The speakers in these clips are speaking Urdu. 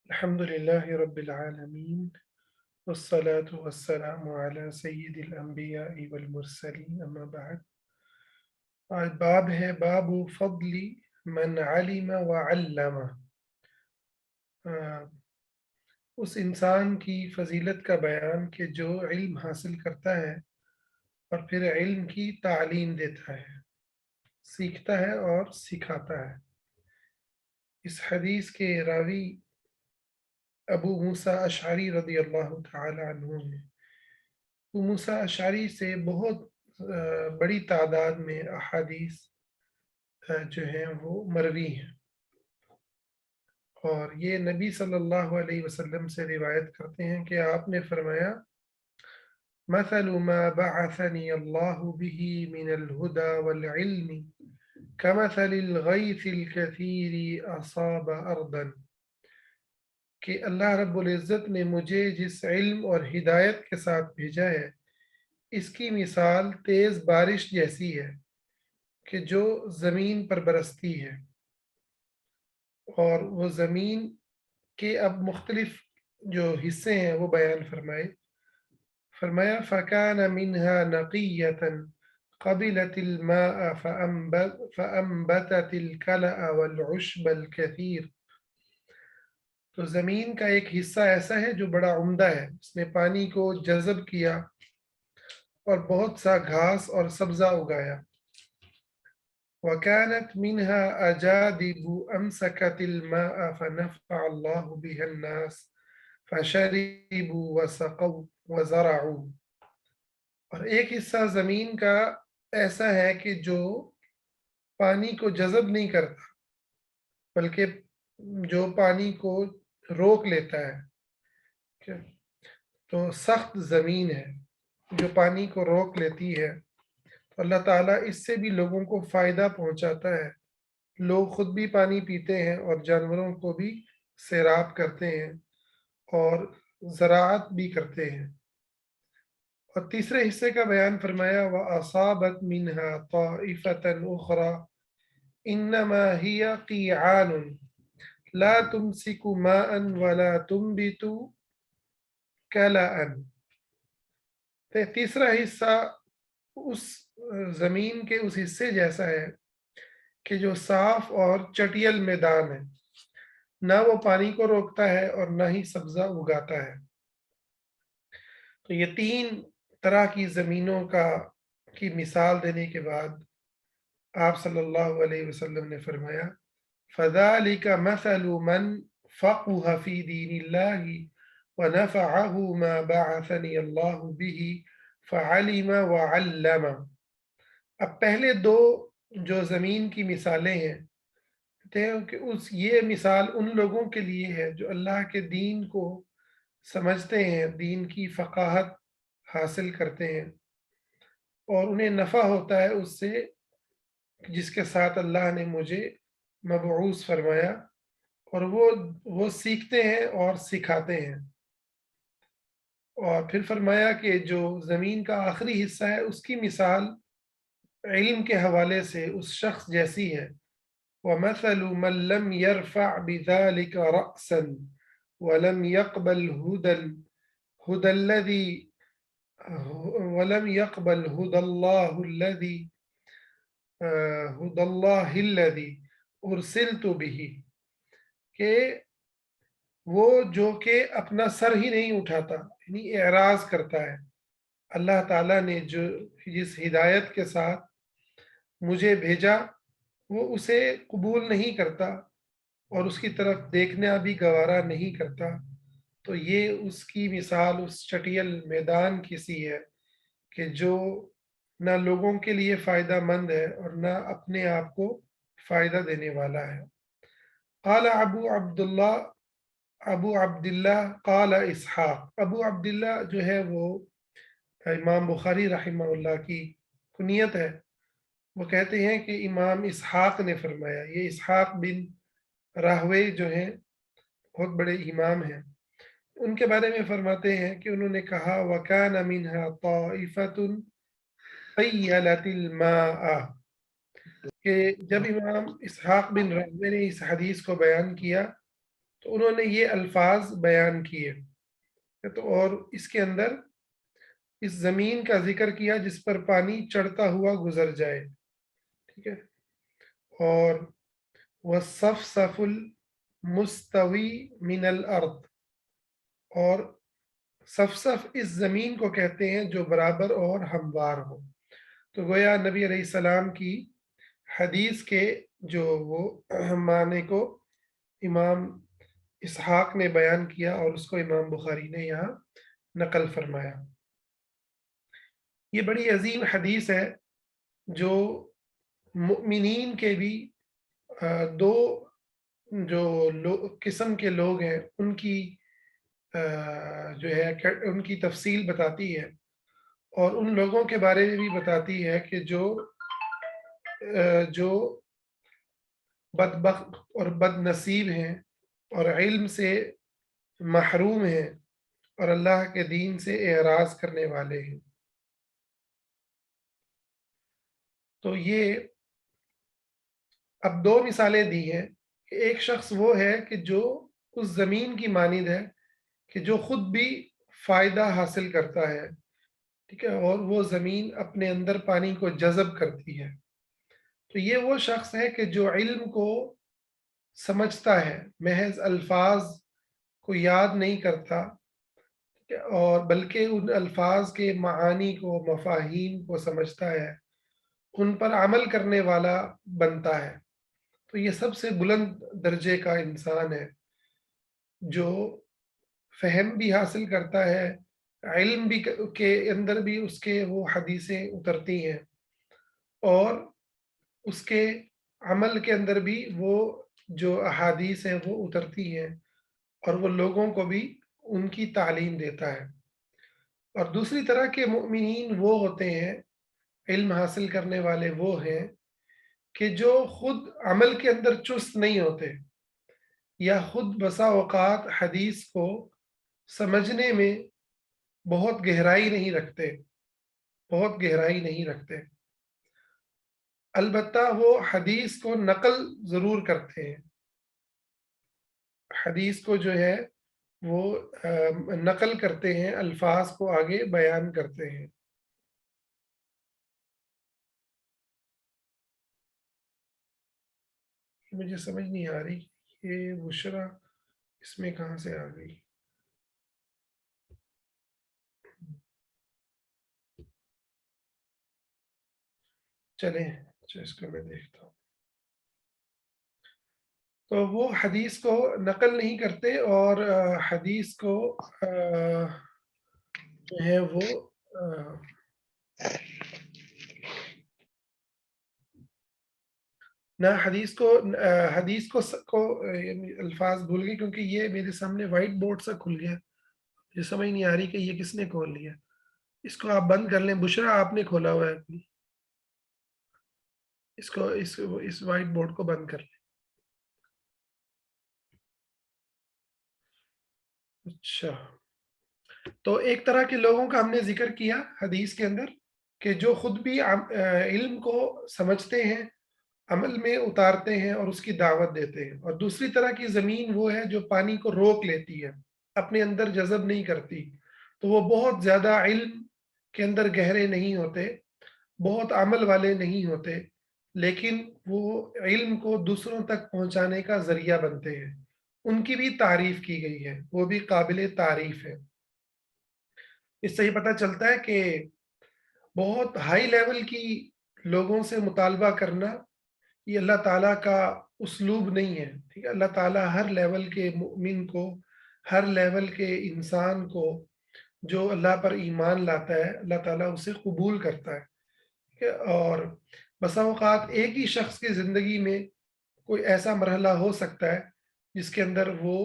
الحمد لله رب العالمين والصلاة والسلام على سيد الأنبياء والمرسلين أما بعد باب ہے باب فضل من علم وعلم اس انسان کی فضیلت کا بیان کہ جو علم حاصل کرتا ہے اور پھر علم کی تعلیم دیتا ہے، سیکھتا ہے اور سکھاتا ہے۔ اس حدیث کے راوی ابو موسیٰ اشعری رضی اللہ تعالی عنہ ہیں۔ ابو موسیٰ اشعری سے بہت بڑی تعداد میں احادیث جو ہیں وہ مروی ہیں، اور یہ نبی صلی اللہ علیہ وسلم سے روایت کرتے ہیں کہ آپ نے فرمایا مثل ما بعثني الله به من الهدى والعلم كمثل الغيث الكثير أصاب أرضا، کہ اللہ رب العزت نے مجھے جس علم اور ہدایت کے ساتھ بھیجا ہے اس کی مثال تیز بارش جیسی ہے کہ جو زمین پر برستی ہے، اور وہ زمین کے اب مختلف جو حصے ہیں وہ بیان فرمایا فَكَانَ مِنْهَا نَقِيَّةً قَبِلَتِ الْمَاءَ فَأَنْبَتَتِ الْكَلَأَ وَالْعُشْبَ الْكَثِيرَ۔ تو زمین کا ایک حصہ ایسا ہے جو بڑا عمدہ ہے، اس نے پانی کو جذب کیا اور بہت سا گھاس اور سبزہ اگایا۔ وَكَانَتْ مِنْهَا أَجَادِبُ أَمْسَكَتِ الْمَاءَ فَنَفَعَ اللَّهُ بِهَا النَّاسَ فَشَرِبُوا وَسَقَوْا وَزَرَعُوا۔ اور ایک حصہ زمین کا ایسا ہے کہ جو پانی کو جذب نہیں کرتا بلکہ جو پانی کو روک لیتا ہے، تو سخت زمین ہے جو پانی کو روک لیتی ہے، تو اللہ تعالیٰ اس سے بھی لوگوں کو فائدہ پہنچاتا ہے۔ لوگ خود بھی پانی پیتے ہیں اور جانوروں کو بھی سیراب کرتے ہیں اور زراعت بھی کرتے ہیں۔ اور تیسرے حصے کا بیان فرمایا وَأَصَابَتْ مِنْهَا طَائِفَةً أُخْرَى إِنَّمَا هِيَ قِيعَانٌ لَا تُمْسِكُ مَاءً وَلَا تُنْبِتُ كَلَأً۔ تیسرا حصہ اس زمین کے اس حصے جیسا ہے کہ جو صاف اور چٹیل میدان ہے، نہ وہ پانی کو روکتا ہے اور نہ ہی سبزہ اگاتا ہے۔ تو یہ تین طرح کی زمینوں کی مثال دینے کے بعد آپ صلی اللہ علیہ وسلم نے فرمایا فَذَلِكَ مَثَلُ مَنْ فَقُهَ فِي دِينِ اللَّهِ وَنَفَعَهُ مَا بَعَثَنِيَ اللَّهُ بِهِ فَعَلِمَ وَعَلَّمَ۔ اب پہلے دو جو زمین کی مثالیں ہیں، کہتے ہیں کہ یہ مثال ان لوگوں کے لیے ہے جو اللہ کے دین کو سمجھتے ہیں، دین کی فقاہت حاصل کرتے ہیں، اور انہیں نفع ہوتا ہے اس سے جس کے ساتھ اللہ نے مجھے مبعوث فرمایا، اور وہ سیکھتے ہیں اور سکھاتے ہیں۔ اور پھر فرمایا کہ جو زمین کا آخری حصہ ہے اس کی مثال علم کے حوالے سے اس شخص جیسی ہے وَمَثَلُ مَنْ لَمْ يَرْفَعْ بِذَلِكَ رَأْسًا وَلَمْ يَقْبَلْ هُدَى الَّذِي ولم يقبل هدى الله الذي ارسلت به، کہ وہ جو کہ اپنا سر ہی نہیں اٹھاتا، یعنی اعراض کرتا ہے اللہ تعالیٰ نے جس ہدایت کے ساتھ مجھے بھیجا، وہ اسے قبول نہیں کرتا اور اس کی طرف دیکھنا بھی گوارا نہیں کرتا، تو یہ اس کی مثال اس چٹیل میدان کی سی ہے کہ جو نہ لوگوں کے لیے فائدہ مند ہے اور نہ اپنے آپ کو فائدہ دینے والا ہے۔ قال ابو عبداللہ قال اسحاق، ابو عبداللہ جو ہے وہ امام بخاری رحمہ اللہ کی کنیت ہے، وہ کہتے ہیں کہ امام اسحاق نے فرمایا۔ یہ اسحاق بن راہوے جو ہیں بہت بڑے امام ہیں، ان کے بارے میں فرماتے ہیں کہ انہوں نے کہا وَكَانَ مِنْهَا طَائِفَةٌ قَيَّلَتِ الْمَاءَ، کہ جب امام اسحاق بن راہوے نے اس حدیث کو بیان کیا تو انہوں نے یہ الفاظ بیان کیے، تو اور اس کے اندر اس زمین کا ذکر کیا جس پر پانی چڑھتا ہوا گزر جائے، ٹھیک ہے، اور وَالصَّفْصَفُ الْمُسْتَوِي مِنَ الْأَرْضِ، اور صفصف اس زمین کو کہتے ہیں جو برابر اور ہموار ہو۔ تو گویا نبی علیہ السلام کی حدیث کے جو وہ معنی کو امام اسحاق نے بیان کیا اور اس کو امام بخاری نے یہاں نقل فرمایا۔ یہ بڑی عظیم حدیث ہے جو مؤمنین کے بھی دو جو قسم کے لوگ ہیں ان کی جو ہے ان کی تفصیل بتاتی ہے، اور ان لوگوں کے بارے میں بھی بتاتی ہے کہ جو بدبخت اور بد نصیب ہیں اور علم سے محروم ہیں اور اللہ کے دین سے اعراض کرنے والے ہیں۔ تو یہ اب دو مثالیں دی ہیں کہ ایک شخص وہ ہے کہ جو اس زمین کی مانند ہے کہ جو خود بھی فائدہ حاصل کرتا ہے، ٹھیک ہے، اور وہ زمین اپنے اندر پانی کو جذب کرتی ہے۔ تو یہ وہ شخص ہے کہ جو علم کو سمجھتا ہے، محض الفاظ کو یاد نہیں کرتا، اور بلکہ ان الفاظ کے معانی کو، مفاہیم کو سمجھتا ہے، ان پر عمل کرنے والا بنتا ہے۔ تو یہ سب سے بلند درجے کا انسان ہے جو فہم بھی حاصل کرتا ہے، علم بھی کے اندر بھی اس کے وہ حدیثیں اترتی ہیں، اور اس کے عمل کے اندر بھی وہ جو احادیث ہیں وہ اترتی ہیں، اور وہ لوگوں کو بھی ان کی تعلیم دیتا ہے۔ اور دوسری طرح کے مؤمنین وہ ہوتے ہیں، علم حاصل کرنے والے وہ ہیں کہ جو خود عمل کے اندر چست نہیں ہوتے، یا خود بسا اوقات حدیث کو سمجھنے میں بہت گہرائی نہیں رکھتے، بہت گہرائی نہیں رکھتے، البتہ وہ حدیث کو نقل ضرور کرتے ہیں، حدیث کو جو ہے وہ نقل کرتے ہیں، الفاظ کو آگے بیان کرتے ہیں۔ مجھے سمجھ نہیں آ رہی یہ بشرا اس میں کہاں سے آ گئی۔ چلیں اچھا اس کو میں دیکھتا ہوں۔ تو وہ حدیث کو نقل نہیں کرتے، اور حدیث کو جو ہے وہ نہ حدیث کو یعنی الفاظ بھول گئی، کیونکہ یہ میرے سامنے وائٹ بورڈ سا کھل گیا، مجھے سمجھ نہیں آ رہی کہ یہ کس نے کھول لیا۔ اس کو آپ بند کر لیں، بشرا آپ نے کھولا ہوا ہے اپنی، اس کو اس وائٹ بورڈ کو بند کر لیں۔ اچھا، تو ایک طرح کے لوگوں کا ہم نے ذکر کیا حدیث کے اندر کہ جو خود بھی علم کو سمجھتے ہیں، عمل میں اتارتے ہیں اور اس کی دعوت دیتے ہیں، اور دوسری طرح کی زمین وہ ہے جو پانی کو روک لیتی ہے، اپنے اندر جذب نہیں کرتی۔ تو وہ بہت زیادہ علم کے اندر گہرے نہیں ہوتے، بہت عمل والے نہیں ہوتے، لیکن وہ علم کو دوسروں تک پہنچانے کا ذریعہ بنتے ہیں۔ ان کی بھی تعریف کی گئی ہے، وہ بھی قابل تعریف ہے۔ اس سے یہ پتہ چلتا ہے کہ بہت ہائی لیول کی لوگوں سے مطالبہ کرنا یہ اللہ تعالیٰ کا اسلوب نہیں ہے، ٹھیک ہے۔ اللہ تعالیٰ ہر لیول کے مؤمن کو، ہر لیول کے انسان کو جو اللہ پر ایمان لاتا ہے، اللہ تعالیٰ اسے قبول کرتا ہے، ٹھیک ہے۔ اور بسا اوقات ایک ہی شخص کی زندگی میں کوئی ایسا مرحلہ ہو سکتا ہے جس کے اندر وہ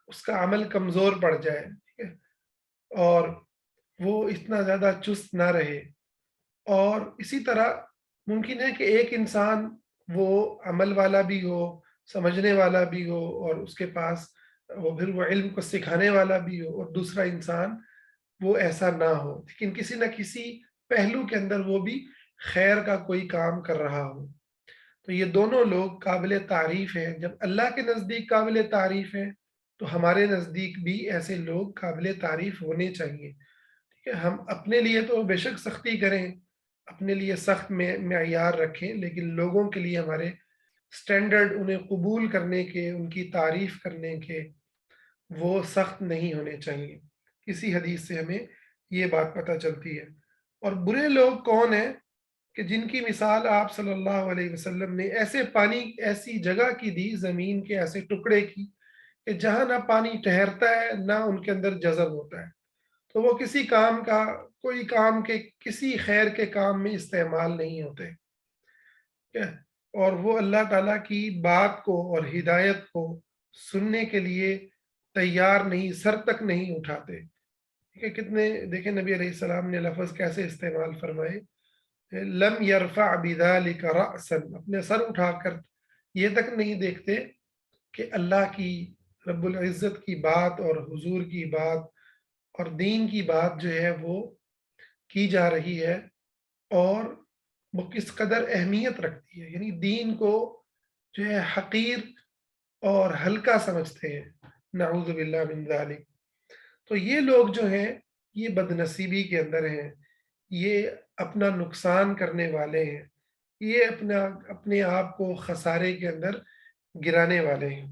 اس کا عمل کمزور پڑ جائے، ٹھیک ہے، اور وہ اتنا زیادہ چست نہ رہے، اور اسی طرح ممکن ہے کہ ایک انسان وہ عمل والا بھی ہو، سمجھنے والا بھی ہو، اور اس کے پاس پھر وہ علم کو سکھانے والا بھی ہو، اور دوسرا انسان وہ ایسا نہ ہو، لیکن کسی نہ کسی پہلو کے اندر وہ بھی خیر کا کوئی کام کر رہا ہو۔ تو یہ دونوں لوگ قابل تعریف ہیں، جب اللہ کے نزدیک قابل تعریف ہیں تو ہمارے نزدیک بھی ایسے لوگ قابل تعریف ہونے چاہیے، ٹھیک ہے؟ ہم اپنے لیے تو بے شک سختی کریں، اپنے لیے سخت میں معیار رکھیں، لیکن لوگوں کے لیے ہمارے اسٹینڈرڈ انہیں قبول کرنے کے، ان کی تعریف کرنے کے، وہ سخت نہیں ہونے چاہیے۔ کسی حدیث سے ہمیں یہ بات پتہ چلتی ہے۔ اور برے لوگ کون ہیں؟ کہ جن کی مثال آپ صلی اللہ علیہ وسلم نے ایسے پانی، ایسی جگہ کی دی، زمین کے ایسے ٹکڑے کی کہ جہاں نہ پانی ٹھہرتا ہے نہ ان کے اندر جذب ہوتا ہے، تو وہ کسی کام کا، کوئی کام کے، کسی خیر کے کام میں استعمال نہیں ہوتے، ٹھیک ہے؟ اور وہ اللہ تعالیٰ کی بات کو اور ہدایت کو سننے کے لیے تیار نہیں، سر تک نہیں اٹھاتے، ٹھیک ہے؟ کتنے دیکھیں نبی علیہ السلام نے لفظ کیسے استعمال فرمائے، لم یرفع بذلک رأسا، اپنے سر اٹھا کر یہ تک نہیں دیکھتے کہ اللہ کی، رب العزت کی بات اور حضور کی بات اور دین کی بات جو ہے وہ کی جا رہی ہے، اور وہ کس قدر اہمیت رکھتی ہے، یعنی دین کو جو ہے حقیر اور ہلکا سمجھتے ہیں، نعوذ باللہ من ذالک۔ تو یہ لوگ جو ہیں یہ بد نصیبی کے اندر ہیں، یہ اپنا نقصان کرنے والے ہیں، یہ اپنے آپ کو خسارے کے اندر گرانے والے ہیں۔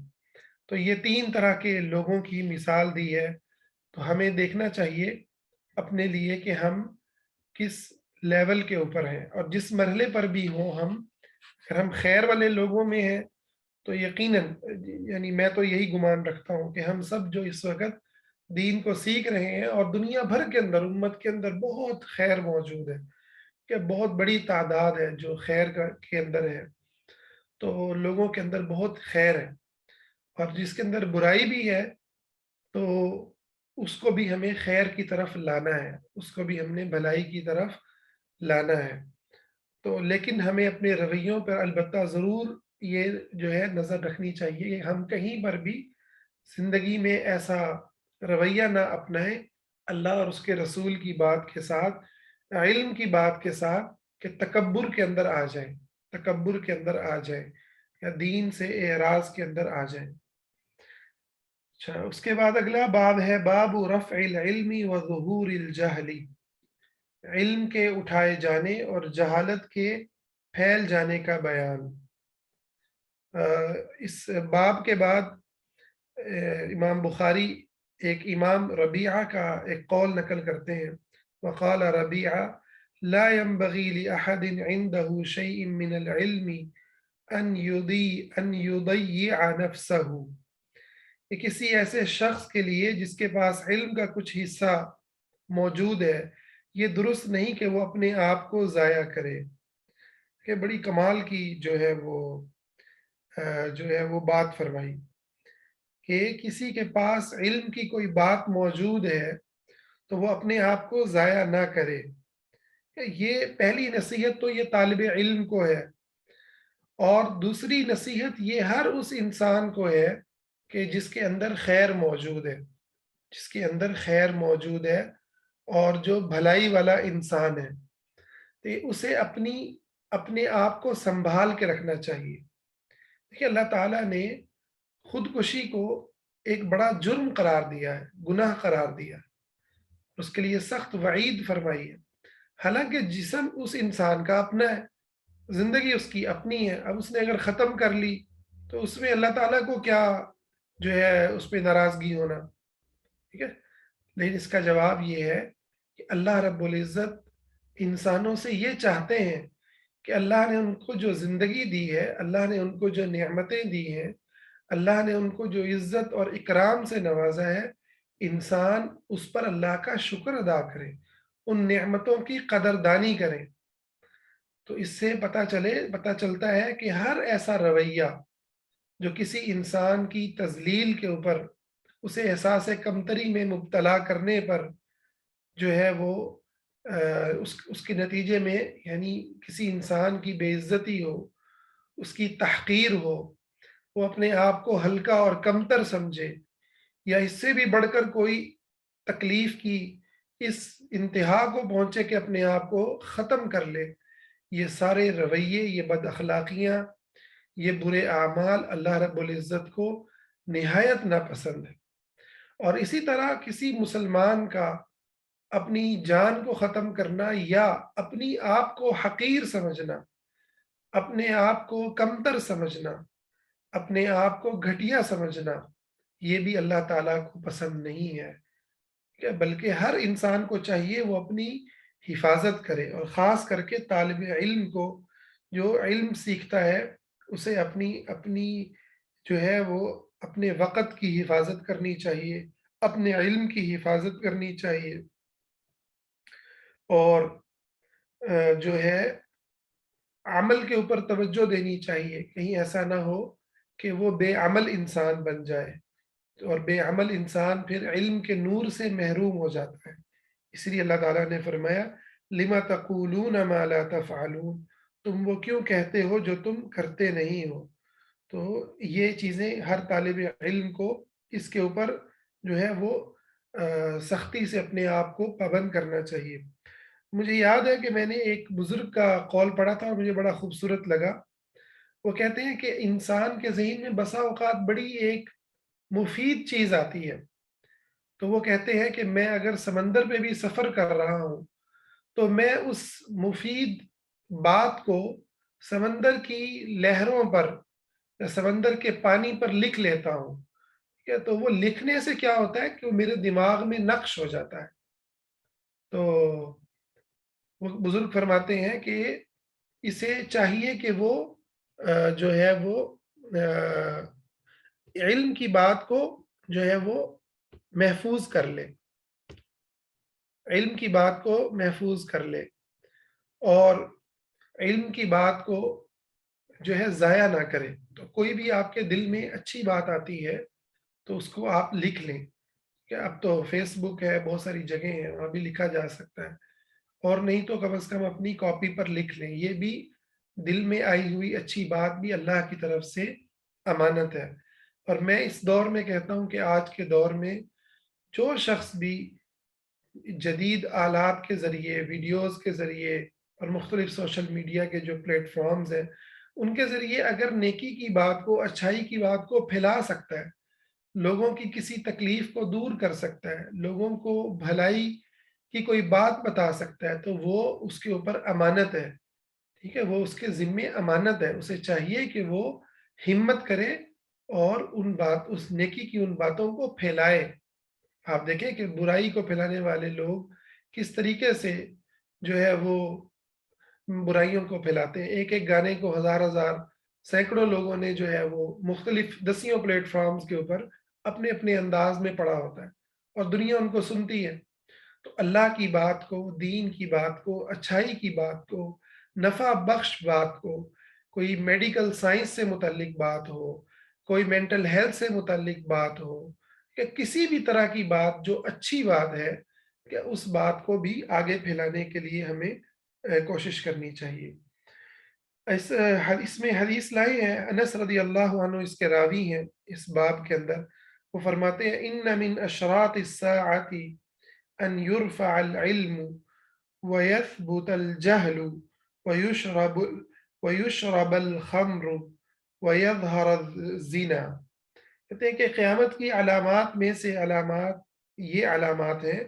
تو یہ تین طرح کے لوگوں کی مثال دی ہے، تو ہمیں دیکھنا چاہیے اپنے لیے کہ ہم کس لیول کے اوپر ہیں، اور جس مرحلے پر بھی ہوں ہم، اگر ہم خیر والے لوگوں میں ہیں تو یقیناً، یعنی میں تو یہی گمان رکھتا ہوں کہ ہم سب جو اس وقت دین کو سیکھ رہے ہیں، اور دنیا بھر کے اندر، امت کے اندر بہت خیر موجود ہے، کہ بہت بڑی تعداد ہے جو خیر کے اندر ہے، تو لوگوں کے اندر بہت خیر ہے، اور جس کے اندر برائی بھی ہے تو اس کو بھی ہمیں خیر کی طرف لانا ہے، اس کو بھی ہم نے بھلائی کی طرف لانا ہے۔ تو لیکن ہمیں اپنے رویوں پر البتہ ضرور یہ جو ہے نظر رکھنی چاہیے کہ ہم کہیں پر بھی زندگی میں ایسا رویہ نہ اپنائیں اللہ اور اس کے رسول کی بات کے ساتھ، علم کی بات کے ساتھ، کہ تکبر کے اندر آ جائیں، تکبر کے اندر آ جائیں، یا دین سے اعراض کے اندر آ جائیں۔ اچھا، اس کے بعد اگلا باب ہے باب رفع العلم و ظہور الجہل، علم کے اٹھائے جانے اور جہالت کے پھیل جانے کا بیان۔ اس باب کے بعد امام بخاری ایک امام ربیعہ کا ایک قول نقل کرتے ہیں، وقال ربیعہ لا ينبغي لأحد عنده شيء من العلم ان يضيع نفسه، کہ کسی ایسے شخص کے لیے جس کے پاس علم کا کچھ حصہ موجود ہے، یہ درست نہیں کہ وہ اپنے آپ کو ضائع کرے، کہ بڑی کمال کی جو ہے وہ بات فرمائی کہ کسی کے پاس علم کی کوئی بات موجود ہے تو وہ اپنے آپ کو ضائع نہ کرے۔ کہ یہ پہلی نصیحت تو یہ طالب علم کو ہے، اور دوسری نصیحت یہ ہر اس انسان کو ہے کہ جس کے اندر خیر موجود ہے، جس کے اندر خیر موجود ہے اور جو بھلائی والا انسان ہے، تو اسے اپنے آپ کو سنبھال کے رکھنا چاہیے۔ دیکھیے اللہ تعالیٰ نے خودکشی کو ایک بڑا جرم قرار دیا ہے، گناہ قرار دیا ہے، اس کے لیے سخت وعید فرمائی ہے، حالانکہ جسم اس انسان کا اپنا ہے، زندگی اس کی اپنی ہے، اب اس نے اگر ختم کر لی تو اس میں اللہ تعالیٰ کو کیا جو ہے اس پہ ناراضگی ہونا، ٹھیک ہے؟ لیکن اس کا جواب یہ ہے کہ اللہ رب العزت انسانوں سے یہ چاہتے ہیں کہ اللہ نے ان کو جو زندگی دی ہے، اللہ نے ان کو جو نعمتیں دی ہیں، اللہ نے ان کو جو عزت اور اکرام سے نوازا ہے، انسان اس پر اللہ کا شکر ادا کرے، ان نعمتوں کی قدردانی کریں۔ تو اس سے پتہ چلتا ہے کہ ہر ایسا رویہ جو کسی انسان کی تذلیل کے اوپر، اسے احساس کمتری میں مبتلا کرنے پر جو ہے وہ اس کے نتیجے میں، یعنی کسی انسان کی بے عزتی ہو، اس کی تحقیر ہو، وہ اپنے آپ کو ہلکا اور کمتر سمجھے، یا اس سے بھی بڑھ کر کوئی تکلیف کی اس انتہا کو پہنچے کہ اپنے آپ کو ختم کر لے، یہ سارے رویے، یہ بد اخلاقیاں، یہ برے اعمال اللہ رب العزت کو نہایت ناپسند ہے۔ اور اسی طرح کسی مسلمان کا اپنی جان کو ختم کرنا یا اپنی آپ کو حقیر سمجھنا، اپنے آپ کو کمتر سمجھنا، اپنے آپ کو گھٹیا سمجھنا، یہ بھی اللہ تعالیٰ کو پسند نہیں ہے، کہ بلکہ ہر انسان کو چاہیے وہ اپنی حفاظت کرے، اور خاص کر کے طالب علم کو، جو علم سیکھتا ہے، اسے اپنی اپنی جو ہے وہ اپنے وقت کی حفاظت کرنی چاہیے، اپنے علم کی حفاظت کرنی چاہیے، اور جو ہے عمل کے اوپر توجہ دینی چاہیے، کہیں ایسا نہ ہو کہ وہ بے عمل انسان بن جائے، اور بے عمل انسان پھر علم کے نور سے محروم ہو جاتا ہے۔ اس لیے اللہ تعالیٰ نے فرمایا لِمَ تَقُولُونَ مَا لَا تَفْعَلُونَ، تم وہ کیوں کہتے ہو جو تم کرتے نہیں ہو۔ تو یہ چیزیں ہر طالب علم کو اس کے اوپر جو ہے وہ سختی سے اپنے آپ کو پابند کرنا چاہیے۔ مجھے یاد ہے کہ میں نے ایک بزرگ کا قول پڑھا تھا اور مجھے بڑا خوبصورت لگا۔ وہ کہتے ہیں کہ انسان کے ذہن میں بسا اوقات بڑی ایک مفید چیز آتی ہے، تو وہ کہتے ہیں کہ میں اگر سمندر پہ بھی سفر کر رہا ہوں تو میں اس مفید بات کو سمندر کی لہروں پر یا سمندر کے پانی پر لکھ لیتا ہوں، ٹھیک ہے؟ تو وہ لکھنے سے کیا ہوتا ہے کہ وہ میرے دماغ میں نقش ہو جاتا ہے۔ تو وہ بزرگ فرماتے ہیں کہ اسے چاہیے کہ وہ جو ہے وہ علم کی بات کو جو ہے وہ محفوظ کر لے، علم کی بات کو محفوظ کر لے، اور علم کی بات کو جو ہے ضائع نہ کرے۔ تو کوئی بھی آپ کے دل میں اچھی بات آتی ہے تو اس کو آپ لکھ لیں، کہ اب تو فیس بک ہے، بہت ساری جگہیں ہیں، وہاں بھی لکھا جا سکتا ہے، اور نہیں تو کم از کم اپنی کاپی پر لکھ لیں۔ یہ بھی دل میں آئی ہوئی اچھی بات بھی اللہ کی طرف سے امانت ہے۔ اور میں اس دور میں کہتا ہوں کہ آج کے دور میں جو شخص بھی جدید آلات کے ذریعے، ویڈیوز کے ذریعے اور مختلف سوشل میڈیا کے جو پلیٹ فارمز ہیں، ان کے ذریعے اگر نیکی کی بات کو، اچھائی کی بات کو پھیلا سکتا ہے، لوگوں کی کسی تکلیف کو دور کر سکتا ہے، لوگوں کو بھلائی کی کوئی بات بتا سکتا ہے، تو وہ اس کے اوپر امانت ہے، ٹھیک ہے؟ وہ اس کے ذمے امانت ہے، اسے چاہیے کہ وہ ہمت کرے اور اس نیکی کی ان باتوں کو پھیلائے۔ آپ دیکھیں کہ برائی کو پھیلانے والے لوگ کس طریقے سے جو ہے وہ برائیوں کو پھیلاتے ہیں۔ ایک ایک گانے کو ہزار ہزار، سینکڑوں لوگوں نے جو ہے وہ مختلف دسیوں پلیٹ فارمز کے اوپر اپنے اپنے انداز میں پڑھا ہوتا ہے، اور دنیا ان کو سنتی ہے۔ تو اللہ کی بات کو، دین کی بات کو، اچھائی کی بات کو، نفع بخش بات کو، کوئی میڈیکل سائنس سے متعلق بات ہو، کوئی مینٹل ہیلتھ سے متعلق بات ہو، کہ کسی بھی طرح کی بات جو اچھی بات ہے، کہ اس بات کو بھی آگے پھیلانے کے لیے ہمیں کوشش کرنی چاہیے۔ اس میں حدیث لائی ہے، انس رضی اللہ عنہ اس کے راوی ہیں اس باب کے اندر۔ وہ فرماتے ہیں ان من اشراط الساعۃ ان يرفع العلم ويثبت الجهل ويشرب ويشرب الخمر ويظهر الزنا۔ کہتے ہیں کہ قیامت کی علامات میں سے علامات یہ علامات ہیں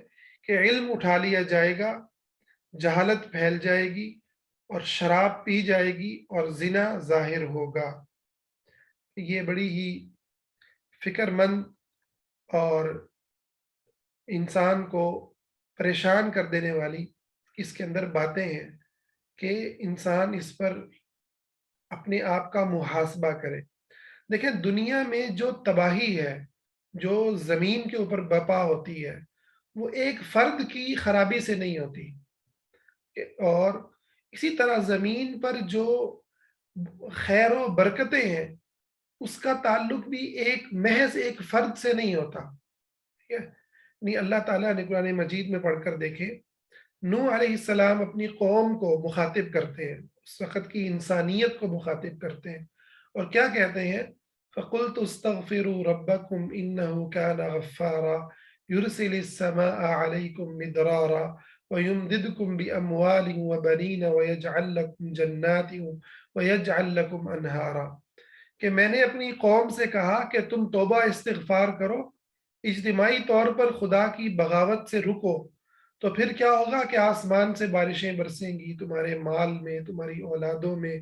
کہ علم اٹھا لیا جائے گا، جہالت پھیل جائے گی، اور شراب پی جائے گی، اور زنا ظاہر ہوگا۔ یہ بڑی ہی فکر مند اور انسان کو پریشان کر دینے والی اس کے اندر باتیں ہیں، کہ انسان اس پر اپنے آپ کا محاسبہ کرے۔ دیکھیں دنیا میں جو تباہی ہے، جو زمین کے اوپر بپا ہوتی ہے، وہ ایک فرد کی خرابی سے نہیں ہوتی، اور اسی طرح زمین پر جو خیر و برکتیں ہیں، اس کا تعلق بھی محض ایک فرد سے نہیں ہوتا، ٹھیک ہے؟ یعنی اللہ تعالیٰ نے قرآن مجید میں پڑھ کر دیکھیں، نوح علیہ السلام اپنی قوم کو مخاطب کرتے ہیں، اس وقت کی انسانیت کو مخاطب کرتے ہیں، اور کیا کہتے ہیں؟ فَقُلْتُ اسْتَغْفِرُوا رَبَّكُمْ إِنَّهُ كَانَ غَفَّارًا يُرْسِلِ السَّمَاءَ عَلَيْكُمْ مِدْرَارًا وَيُمْدِدْكُمْ بِأَمْوَالٍ وَبَنِينَ وَيَجْعَلْ لَكُمْ جَنَّاتٍ وَيَجْعَلْ لَكُمْ أَنْهَارًا۔ کہ میں نے اپنی قوم سے کہا کہ تم توبہ استغفار کرو، اجتماعی طور پر خدا کی بغاوت سے رکو، تو پھر کیا ہوگا کہ آسمان سے بارشیں برسیں گی، تمہارے مال میں، تمہاری اولادوں میں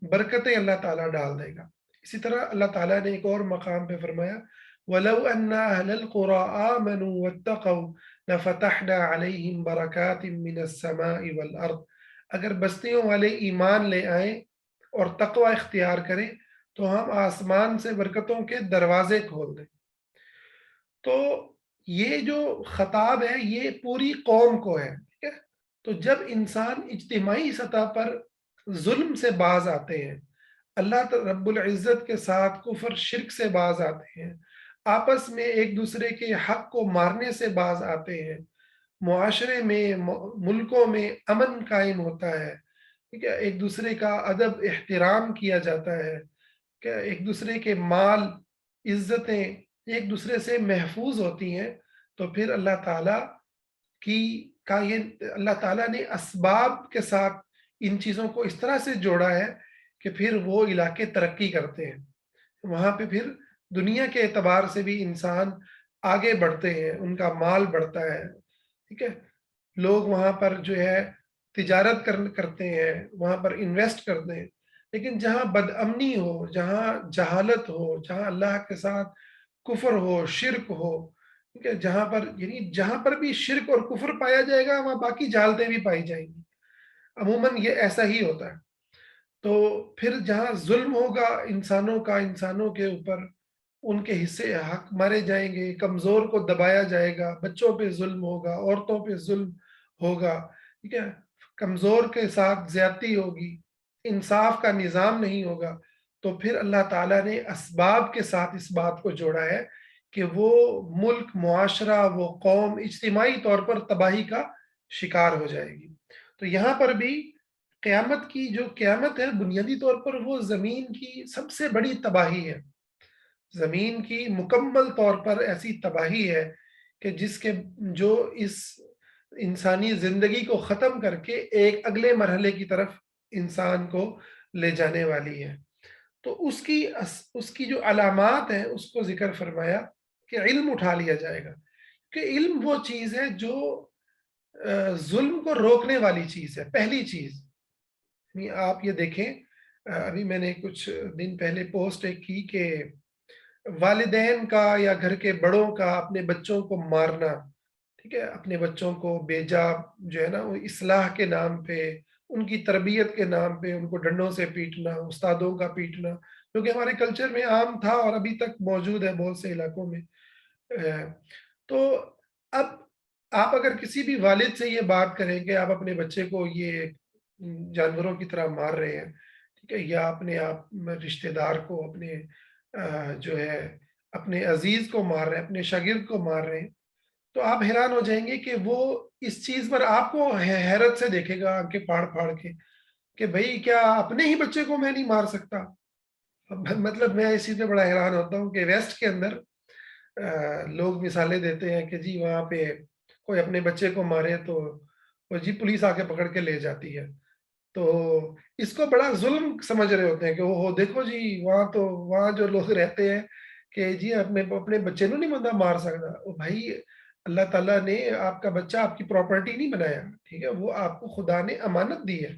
برکتیں اللہ تعالیٰ ڈال دے گا۔ اسی طرح اللہ تعالیٰ نے ایک اور مقام پہ فرمایا وَلَوْ أَنَّ أَهْلَ الْقُرَىٰ آمَنُوا وَاتَّقَوْا لَفَتَحْنَا عَلَيْهِمْ بَرَكَاتٍ مِّنَ السَّمَاءِ وَالْأَرْضِ، اگر بستیوں والے ایمان لے آئیں اور تقوی اختیار کریں تو ہم آسمان سے برکتوں کے دروازے کھول دیں۔ تو یہ جو خطاب ہے یہ پوری قوم کو ہے، ٹھیک ہے؟ تو جب انسان اجتماعی سطح پر ظلم سے باز آتے ہیں، اللہ رب العزت کے ساتھ کفر شرک سے باز آتے ہیں، آپس میں ایک دوسرے کے حق کو مارنے سے باز آتے ہیں، معاشرے میں ملکوں میں امن قائم ہوتا ہے، ٹھیک ہے، ایک دوسرے کا ادب احترام کیا جاتا ہے، کہ ایک دوسرے کے مال عزتیں ایک دوسرے سے محفوظ ہوتی ہیں، تو پھر اللہ تعالیٰ کی یہ اللہ تعالیٰ نے اسباب کے ساتھ ان چیزوں کو اس طرح سے جوڑا ہے کہ پھر وہ علاقے ترقی کرتے ہیں، وہاں پہ پھر دنیا کے اعتبار سے بھی انسان آگے بڑھتے ہیں، ان کا مال بڑھتا ہے، ٹھیک ہے، لوگ وہاں پر جو ہے تجارت کرتے ہیں، وہاں پر انویسٹ کرتے ہیں۔ لیکن جہاں بد امنی ہو، جہاں جہالت ہو، جہاں اللہ کے ساتھ کفر ہو، شرک ہو، ٹھیک ہے، جہاں پر یعنی جہاں پر بھی شرک اور کفر پایا جائے گا وہاں باقی جہالتیں بھی پائی جائیں گی، عموماً یہ ایسا ہی ہوتا ہے۔ تو پھر جہاں ظلم ہوگا انسانوں کا انسانوں کے اوپر، ان کے حصے حق مارے جائیں گے، کمزور کو دبایا جائے گا، بچوں پہ ظلم ہوگا، عورتوں پہ ظلم ہوگا، ٹھیک ہے، کمزور کے ساتھ زیادتی ہوگی، انصاف کا نظام نہیں ہوگا، تو پھر اللہ تعالیٰ نے اسباب کے ساتھ اس بات کو جوڑا ہے کہ وہ ملک، معاشرہ، وہ قوم اجتماعی طور پر تباہی کا شکار ہو جائے گی۔ تو یہاں پر بھی قیامت کی جو قیامت ہے بنیادی طور پر وہ زمین کی سب سے بڑی تباہی ہے، زمین کی مکمل طور پر ایسی تباہی ہے کہ جس کے جو اس انسانی زندگی کو ختم کر کے ایک اگلے مرحلے کی طرف انسان کو لے جانے والی ہے۔ تو اس کی جو علامات ہیں اس کو ذکر فرمایا کہ علم اٹھا لیا جائے گا، کہ علم وہ چیز ہے جو ظلم کو روکنے والی چیز ہے، پہلی چیز۔ یعنی آپ یہ دیکھیں، ابھی میں نے کچھ دن پہلے پوسٹ ایک کی کہ والدین کا یا گھر کے بڑوں کا اپنے بچوں کو مارنا، ٹھیک ہے، اپنے بچوں کو بیجا جو ہے نا وہ اصلاح کے نام پہ، ان کی تربیت کے نام پہ ان کو ڈنڈوں سے پیٹنا، استادوں کا پیٹنا، جو کہ ہمارے کلچر میں عام تھا اور ابھی تک موجود ہے بہت سے علاقوں میں۔ تو اب آپ اگر کسی بھی والد سے یہ بات کریں کہ آپ اپنے بچے کو یہ جانوروں کی طرح مار رہے ہیں، ٹھیک ہے، یا اپنے آپ رشتہ دار کو، اپنے جو ہے اپنے عزیز کو مار رہے ہیں، اپنے شاگرد کو مار رہے ہیں، تو آپ حیران ہو جائیں گے کہ وہ اس چیز پر آپ کو حیرت سے دیکھے گا آنکھیں پھاڑ پھاڑ کے کہ بھائی کیا اپنے ہی بچے کو میں نہیں مار سکتا؟ مطلب میں اس چیز پہ بڑا حیران ہوتا ہوں کہ ویسٹ کے اندر لوگ مثالیں دیتے ہیں کہ جی وہاں پہ کوئی اپنے بچے کو مارے تو وہ جی پولیس آ کے پکڑ کے لے جاتی ہے، تو اس کو بڑا ظلم سمجھ رہے ہوتے ہیں کہ وہ دیکھو جی وہاں جو لوگ رہتے ہیں کہ جی اپنے بچے نو نہیں بندہ مار سکتا، وہ بھائی اللہ تعالیٰ نے آپ کا بچہ آپ کی پراپرٹی نہیں بنایا، ٹھیک ہے، وہ آپ کو خدا نے امانت دی ہے۔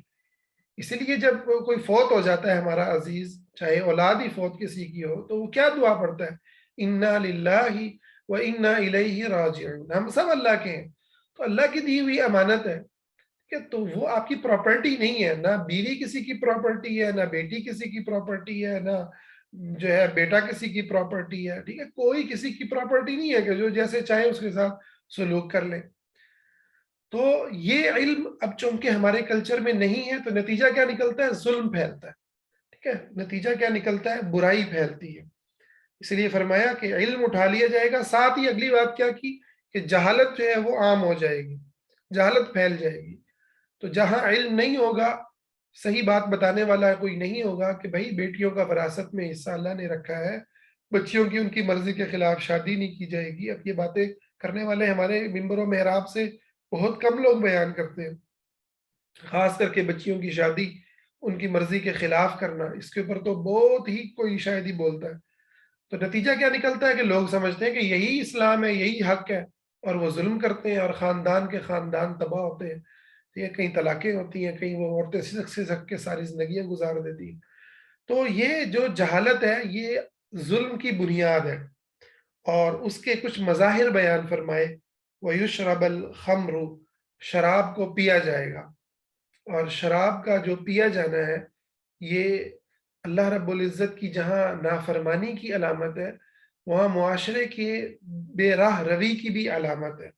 اسی لیے جب کوئی فوت ہو جاتا ہے ہمارا عزیز، چاہے اولاد ہی فوت کسی کی ہو، تو وہ کیا دعا پڑھتا ہے، انا للہ و انا الیہ راجعون، ہم سب اللہ کے ہیں، تو اللہ کی دی ہوئی امانت ہے کہ تو وہ آپ کی پراپرٹی نہیں ہے، نہ بیوی کسی کی پراپرٹی ہے، نہ بیٹی کسی کی پراپرٹی ہے، نہ جو ہے بیٹا کسی کی پراپرٹی ہے، ٹھیک ہے، کوئی کسی کی پراپرٹی نہیں ہے کہ جو جیسے چاہے اس کے ساتھ سلوک کر لے۔ تو یہ علم اب چونکہ ہمارے کلچر میں نہیں ہے تو نتیجہ کیا نکلتا ہے، ظلم پھیلتا ہے، ٹھیک ہے، نتیجہ کیا نکلتا ہے، برائی پھیلتی ہے۔ اس لیے فرمایا کہ علم اٹھا لیا جائے گا، ساتھ ہی اگلی بات کیا کی کہ جہالت جو ہے وہ عام ہو جائے گی، جہالت پھیل جائے گی۔ تو جہاں علم نہیں ہوگا، صحیح بات بتانے والا کوئی نہیں ہوگا کہ بھائی بیٹیوں کا وراثت میں حصہ اللہ نے رکھا ہے، بچیوں کی ان کی مرضی کے خلاف شادی نہیں کی جائے گی، اب یہ باتیں کرنے والے ہمارے منبر و محراب سے بہت کم لوگ بیان کرتے ہیں، خاص کر کے بچیوں کی شادی ان کی مرضی کے خلاف کرنا، اس کے اوپر تو بہت ہی کوئی شاید ہی بولتا ہے۔ تو نتیجہ کیا نکلتا ہے کہ لوگ سمجھتے ہیں کہ یہی اسلام ہے، یہی حق ہے، اور وہ ظلم کرتے ہیں اور خاندان کے خاندان تباہ ہوتے ہیں۔ ٹھیک ہے، کہیں طلاقیں ہوتی ہیں، کہیں وہ عورتیں سسک سسک کے ساری زندگیاں گزار دیتی ہیں۔ تو یہ جو جہالت ہے یہ ظلم کی بنیاد ہے، اور اس کے کچھ مظاہر بیان فرمائے۔ وَيُشْرَبَ الْخَمْرُ، شراب کو پیا جائے گا، اور شراب کا جو پیا جانا ہے یہ اللہ رب العزت کی جہاں نافرمانی کی علامت ہے، وہاں معاشرے کے بے راہ روی کی بھی علامت ہے۔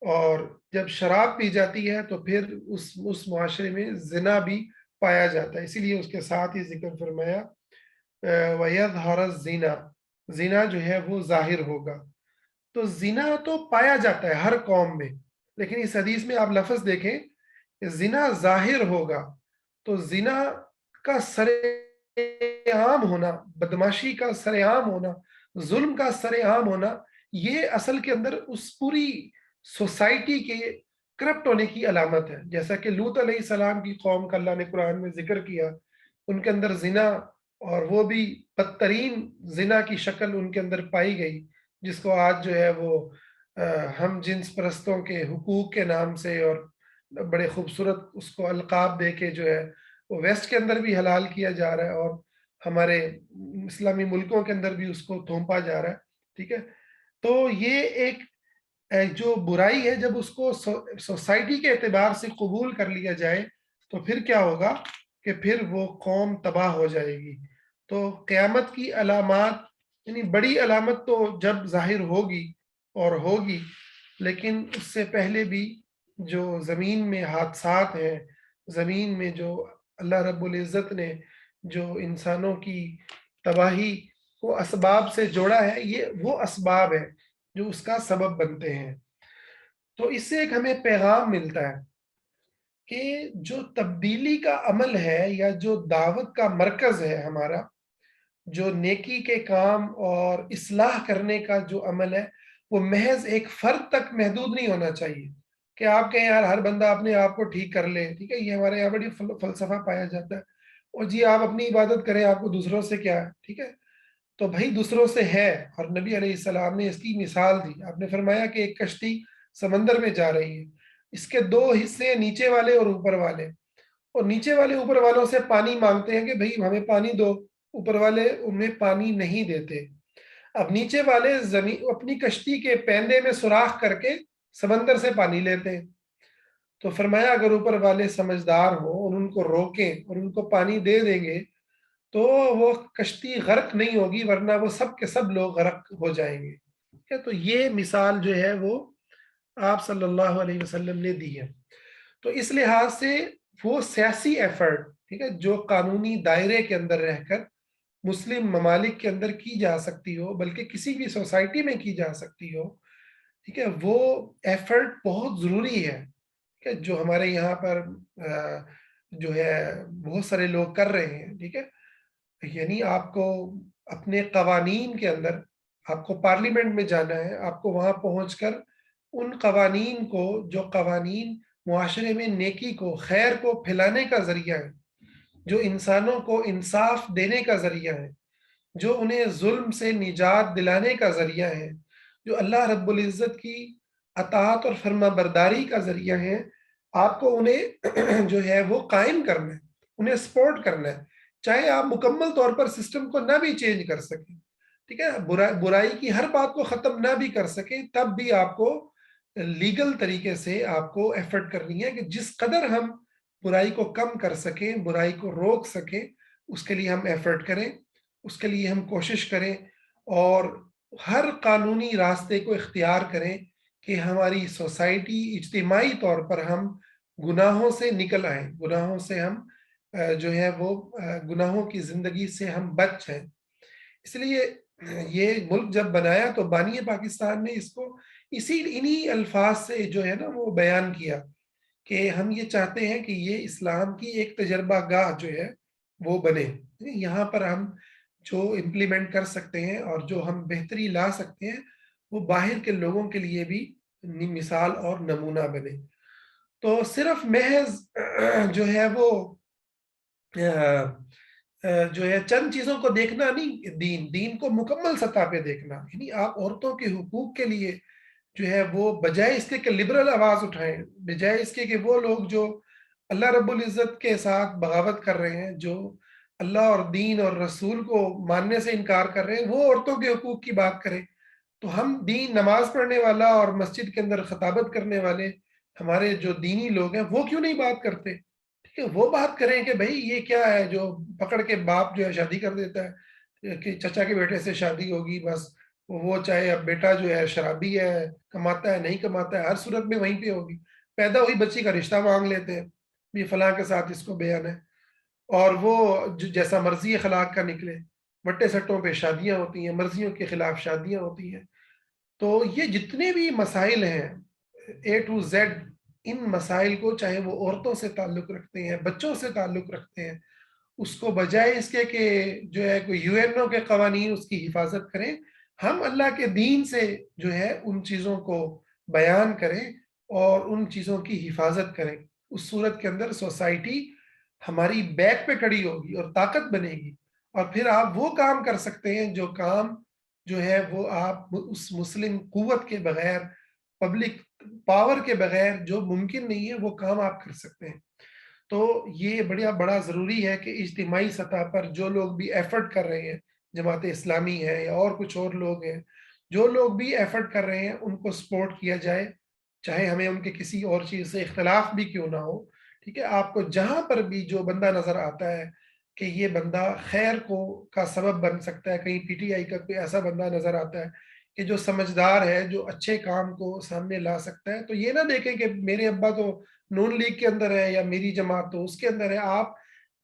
اور جب شراب پی جاتی ہے تو پھر اس معاشرے میں زنا بھی پایا جاتا ہے، اسی لیے اس کے ساتھ ہی ذکر فرمایا وَيَظْهَرَ الزِّنَا، زنا جو ہے وہ ظاہر ہوگا۔ تو زنا تو پایا جاتا ہے ہر قوم میں، لیکن اس حدیث میں آپ لفظ دیکھیں کہ زنا ظاہر ہوگا، تو زنا کا سر عام ہونا، بدماشی کا سر عام ہونا، ظلم کا سر عام ہونا، یہ اصل کے اندر اس پوری سوسائٹی کے کرپٹ ہونے کی علامت ہے۔ جیسا کہ لوط علیہ السلام کی قوم کا اللہ نے قرآن میں ذکر کیا، ان کے اندر زنا، اور وہ بھی بدترین زنا کی شکل ان کے اندر پائی گئی، جس کو آج جو ہے وہ ہم جنس پرستوں کے حقوق کے نام سے اور بڑے خوبصورت اس کو القاب دے کے جو ہے وہ ویسٹ کے اندر بھی حلال کیا جا رہا ہے، اور ہمارے اسلامی ملکوں کے اندر بھی اس کو تھوپا جا رہا ہے۔ ٹھیک ہے، تو یہ ایک جو برائی ہے، جب اس کو سوسائٹی کے اعتبار سے قبول کر لیا جائے تو پھر کیا ہوگا کہ پھر وہ قوم تباہ ہو جائے گی۔ تو قیامت کی علامات، یعنی بڑی علامت تو جب ظاہر ہوگی اور ہوگی، لیکن اس سے پہلے بھی جو زمین میں حادثات ہیں، زمین میں جو اللہ رب العزت نے جو انسانوں کی تباہی کو اسباب سے جوڑا ہے، یہ وہ اسباب ہیں جو اس کا سبب بنتے ہیں۔ تو اس سے ایک ہمیں پیغام ملتا ہے کہ جو تبدیلی کا عمل ہے، یا جو دعوت کا مرکز ہے ہمارا، جو نیکی کے کام اور اصلاح کرنے کا جو عمل ہے، وہ محض ایک فرد تک محدود نہیں ہونا چاہیے کہ آپ کہیں یار ہر بندہ اپنے آپ کو ٹھیک کر لے۔ ٹھیک ہے، یہ ہمارے یہاں بڑی فلسفہ پایا جاتا ہے، اور جی آپ اپنی عبادت کریں، آپ کو دوسروں سے کیا ہے۔ ٹھیک ہے، تو بھائی دوسروں سے ہے، اور نبی علیہ السلام نے اس کی مثال دی۔ آپ نے فرمایا کہ ایک کشتی سمندر میں جا رہی ہے، اس کے دو حصے، نیچے والے اور اوپر والے، اور نیچے والے اوپر والوں سے پانی مانگتے ہیں کہ بھئی ہمیں پانی دو، اوپر والے انہیں پانی نہیں دیتے۔ اب نیچے والے زمین اپنی کشتی کے پیندے میں سوراخ کر کے سمندر سے پانی لیتے ہیں۔ تو فرمایا اگر اوپر والے سمجھدار ہوں اور ان کو روکیں اور ان کو پانی دے دیں گے تو وہ کشتی غرق نہیں ہوگی، ورنہ وہ سب کے سب لوگ غرق ہو جائیں گے۔ ٹھیک ہے، تو یہ مثال جو ہے وہ آپ صلی اللہ علیہ وسلم نے دی ہے۔ تو اس لحاظ سے وہ سیاسی ایفرٹ، ٹھیک ہے، جو قانونی دائرے کے اندر رہ کر مسلم ممالک کے اندر کی جا سکتی ہو، بلکہ کسی بھی سوسائٹی میں کی جا سکتی ہو، ٹھیک ہے، وہ ایفرٹ بہت ضروری ہے کہ جو ہمارے یہاں پر جو ہے بہت سارے لوگ کر رہے ہیں۔ ٹھیک ہے، یعنی آپ کو اپنے قوانین کے اندر، آپ کو پارلیمنٹ میں جانا ہے، آپ کو وہاں پہنچ کر ان قوانین کو، جو قوانین معاشرے میں نیکی کو، خیر کو پھیلانے کا ذریعہ ہے، جو انسانوں کو انصاف دینے کا ذریعہ ہے، جو انہیں ظلم سے نجات دلانے کا ذریعہ ہے، جو اللہ رب العزت کی اطاعت اور فرما برداری کا ذریعہ ہے، آپ کو انہیں جو ہے وہ قائم کرنا ہے، انہیں سپورٹ کرنا ہے، چاہے آپ مکمل طور پر سسٹم کو نہ بھی چینج کر سکیں۔ ٹھیک ہے، برائی کی ہر بات کو ختم نہ بھی کر سکیں، تب بھی آپ کو لیگل طریقے سے آپ کو ایفرٹ کرنی ہے کہ جس قدر ہم برائی کو کم کر سکیں، برائی کو روک سکیں، اس کے لیے ہم ایفرٹ کریں، اس کے لیے ہم کوشش کریں، اور ہر قانونی راستے کو اختیار کریں کہ ہماری سوسائٹی اجتماعی طور پر ہم گناہوں سے نکل آئیں، گناہوں سے ہم جو ہے وہ گناہوں کی زندگی سے ہم بچ جائیں۔ اس لیے یہ ملک جب بنایا تو بانی پاکستان نے اس کو انہی الفاظ سے جو ہے نا وہ بیان کیا کہ ہم یہ چاہتے ہیں کہ یہ اسلام کی ایک تجربہ گاہ جو ہے وہ بنے، یہاں پر ہم جو امپلیمنٹ کر سکتے ہیں اور جو ہم بہتری لا سکتے ہیں وہ باہر کے لوگوں کے لیے بھی مثال اور نمونہ بنے۔ تو صرف محض جو ہے وہ جو ہے چند چیزوں کو دیکھنا نہیں، دین کو مکمل سطح پہ دیکھنا، یعنی آپ عورتوں کے حقوق کے لیے جو ہے وہ بجائے اس کے کہ لبرل آواز اٹھائیں، بجائے اس کے کہ وہ لوگ جو اللہ رب العزت کے ساتھ بغاوت کر رہے ہیں، جو اللہ اور دین اور رسول کو ماننے سے انکار کر رہے ہیں، وہ عورتوں کے حقوق کی بات کریں، تو ہم دین نماز پڑھنے والا اور مسجد کے اندر خطابت کرنے والے ہمارے جو دینی لوگ ہیں وہ کیوں نہیں بات کرتے؟ ٹھیک ہے، وہ بات کریں کہ بھائی یہ کیا ہے جو پکڑ کے باپ جو ہے شادی کر دیتا ہے کہ چچا کے بیٹے سے شادی ہوگی بس، وہ چاہے اب بیٹا جو ہے شرابی ہے، کماتا ہے نہیں کماتا ہے، ہر صورت میں وہیں پہ ہوگی، پیدا ہوئی بچی کا رشتہ مانگ لیتے ہیں، یہ فلاں کے ساتھ اس کو بیان ہے، اور وہ جیسا مرضی اخلاق کا نکلے، بٹے سٹوں پہ شادیاں ہوتی ہیں، مرضیوں کے خلاف شادیاں ہوتی ہیں۔ تو یہ جتنے بھی مسائل ہیں اے ٹو زیڈ، ان مسائل کو چاہے وہ عورتوں سے تعلق رکھتے ہیں، بچوں سے تعلق رکھتے ہیں، اس کو بجائے اس کے کہ جو ہے کوئی یو این او کے قوانین اس کی حفاظت کریں، ہم اللہ کے دین سے جو ہے ان چیزوں کو بیان کریں اور ان چیزوں کی حفاظت کریں، اس صورت کے اندر سوسائٹی ہماری بیک پہ کھڑی ہوگی اور طاقت بنے گی، اور پھر آپ وہ کام کر سکتے ہیں جو کام جو ہے وہ آپ اس مسلم قوت کے بغیر، پبلک پاور کے بغیر جو ممکن نہیں ہے وہ کام آپ کر سکتے ہیں۔ تو یہ بڑا ضروری ہے کہ اجتماعی سطح پر جو لوگ بھی ایفرٹ کر رہے ہیں، جماعت اسلامی ہے یا اور کچھ اور لوگ ہیں، جو لوگ بھی ایفرٹ کر رہے ہیں ان کو سپورٹ کیا جائے، چاہے ہمیں ان کے کسی اور چیز سے اختلاف بھی کیوں نہ ہو، ٹھیک ہے، آپ کو جہاں پر بھی جو بندہ نظر آتا ہے کہ یہ بندہ خیر کو کا سبب بن سکتا ہے، کہیں پی ٹی آئی کا کوئی ایسا بندہ نظر آتا ہے کہ جو سمجھدار ہے، جو اچھے کام کو سامنے لا سکتا ہے، تو یہ نہ دیکھیں کہ میرے ابا تو نون لیگ کے اندر ہے یا میری جماعت تو اس کے اندر ہے،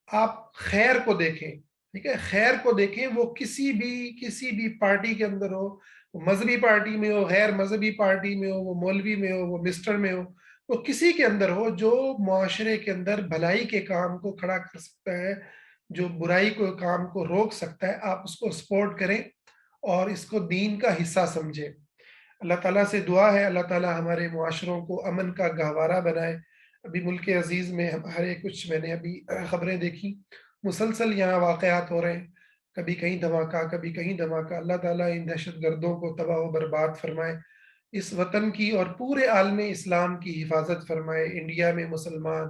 آپ خیر کو دیکھیں، ٹھیک ہے، خیر کو دیکھیں، وہ کسی بھی پارٹی کے اندر ہو، وہ مذہبی پارٹی میں ہو، غیر مذہبی پارٹی میں ہو، وہ مولوی میں ہو، وہ مسٹر میں ہو، وہ کسی کے اندر ہو جو معاشرے کے اندر بھلائی کے کام کو کھڑا کر سکتا ہے، جو برائی کو کام کو روک سکتا ہے، آپ اس کو سپورٹ کریں اور اس کو دین کا حصہ سمجھیں۔ اللہ تعالیٰ سے دعا ہے اللہ تعالیٰ ہمارے معاشروں کو امن کا گہوارہ بنائے۔ ابھی ملک عزیز میں ہمارے کچھ میں نے ابھی خبریں دیکھی، مسلسل یہاں واقعات ہو رہے ہیں، کبھی کہیں دھماکہ کبھی کہیں دھماکہ، اللہ تعالیٰ ان دہشت گردوں کو تباہ و برباد فرمائے، اس وطن کی اور پورے عالم اسلام کی حفاظت فرمائے، انڈیا میں مسلمان،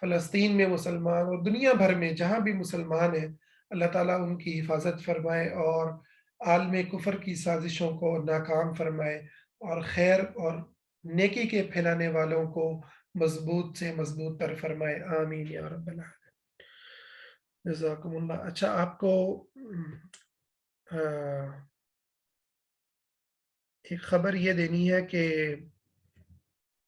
فلسطین میں مسلمان اور دنیا بھر میں جہاں بھی مسلمان ہیں، اللہ تعالیٰ ان کی حفاظت فرمائے اور عالم کفر کی سازشوں کو ناکام فرمائے، اور خیر اور نیکی کے پھیلانے والوں کو مضبوط سے مضبوط تر فرمائے، آمین یا رب العالمین۔ جزاکم اللہ۔ اچھا، آپ کو آ، ایک خبر یہ دینی ہے کہ